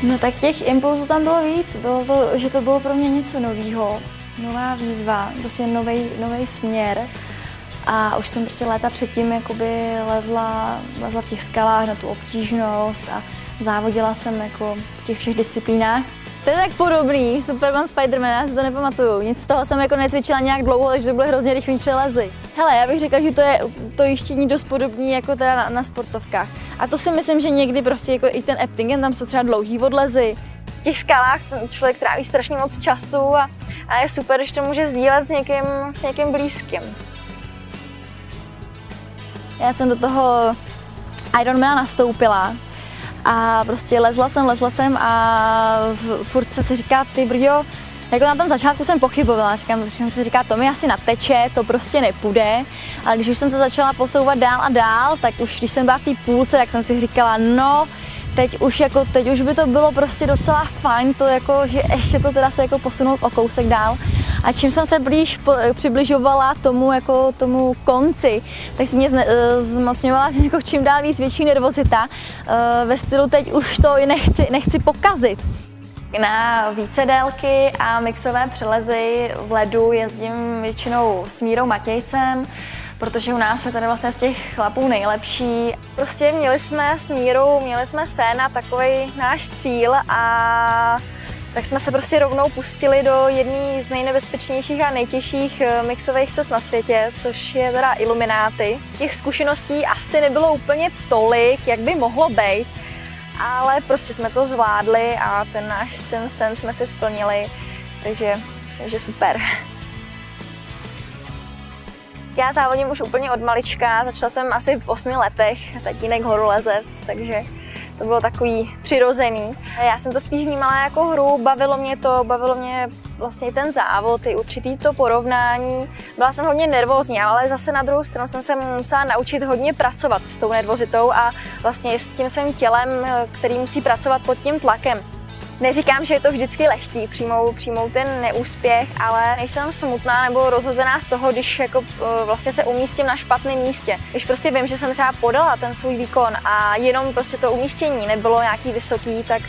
No tak těch impulzů tam bylo víc. Bylo to, že to bylo pro mě něco nového, nová výzva, prostě nový směr. A už jsem prostě léta předtím jakoby lezla v těch skalách na tu obtížnost a závodila jsem jako v těch všech disciplínách. To je tak podobný, Superman, Spiderman, já si to nepamatuju. Nic z toho jsem jako necvičila nějak dlouho, takže to byly hrozně rychlý přelezy. Hele, já bych řekla, že to jištění dost podobný jako teda na sportovkách. A to si myslím, že někdy prostě jako i ten Eptingen, tam jsou třeba dlouhý odlezy. V těch skalách ten člověk tráví strašně moc času a je super, když to může sdílet s někým blízkým. Já jsem do toho Ironmana nastoupila a prostě lezla jsem a furt se si říká, ty brďo, jako na tom začátku jsem pochybovala, jsem si říká, to mi asi nateče, to prostě nepůjde, ale když už jsem se začala posouvat dál a dál, tak už když jsem byla v té půlce, tak jsem si říkala, no, teď už by to bylo prostě docela fajn, to jako, že ještě to teda se jako posunout o kousek dál. A čím jsem se přibližovala tomu konci, tak se mě zmocňovala jako čím dál víc větší nervozita ve stylu teď už to nechci pokazit. Na více délky a mixové přelezy v ledu jezdím většinou s Mírou Matějcem, protože u nás je tady vlastně z těch chlapů nejlepší. Prostě měli jsme s Mírou sen a takový náš cíl a tak jsme se prostě rovnou pustili do jedné z nejnebezpečnějších a nejtěžších mixových cest na světě, což je teda Ilumináty. Těch zkušeností asi nebylo úplně tolik, jak by mohlo být, ale prostě jsme to zvládli a ten sen jsme si splnili, takže myslím, že super. Já závodím už úplně od malička, začala jsem asi v 8 letech, tatínek horolezec, takže to bylo takový přirozený. Já jsem to spíš vnímala jako hru, bavilo mě vlastně ten závod, i určitý to porovnání. Byla jsem hodně nervózní, ale zase na druhou stranu jsem se musela naučit hodně pracovat s tou nervozitou a vlastně s tím svým tělem, který musí pracovat pod tím tlakem. Neříkám, že je to vždycky lehký přijmout ten neúspěch, ale nejsem smutná nebo rozhozená z toho, když jako vlastně se umístím na špatném místě. Když prostě vím, že jsem třeba podala ten svůj výkon a jenom prostě to umístění nebylo nějaký vysoký, tak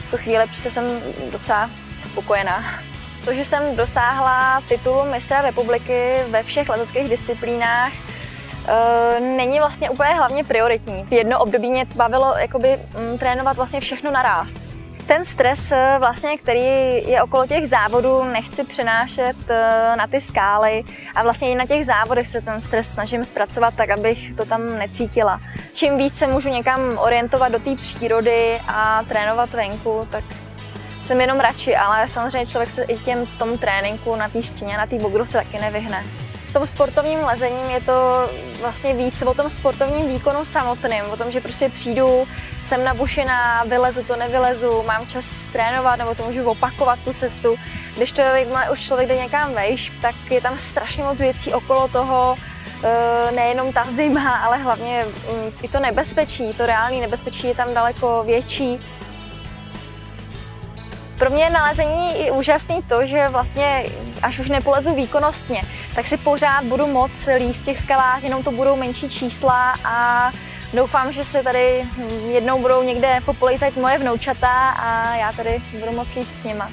v tu chvíli prostě jsem docela spokojená. To, že jsem dosáhla titulu mistra republiky ve všech leteckých disciplínách, není vlastně úplně hlavně prioritní. V jedno období mě bavilo jakoby trénovat vlastně všechno naráz. Ten stres, vlastně, který je okolo těch závodů, nechci přenášet na ty skály a vlastně i na těch závodech se ten stres snažím zpracovat tak, abych to tam necítila. Čím víc se můžu někam orientovat do té přírody a trénovat venku, tak jsem jenom radši, ale samozřejmě člověk se i tomu tréninku na té stěně, na té bogrovce taky nevyhne. V tom sportovním lezením je to vlastně víc o tom sportovním výkonu samotným, o tom, že prostě přijdu, jsem nabušená, vylezu to, nevylezu, mám čas trénovat nebo to můžu opakovat tu cestu. Když to už člověk jde někam vejš, tak je tam strašně moc věcí okolo toho, nejenom ta zima, ale hlavně i to nebezpečí, to reálné nebezpečí je tam daleko větší. Pro mě na lezení je úžasný to, že vlastně až už nepolezu výkonnostně, tak si pořád budu moct líst v těch skalách, jenom to budou menší čísla a doufám, že se tady jednou budou někde popolejzat moje vnoučata a já tady budu moct líst s nima.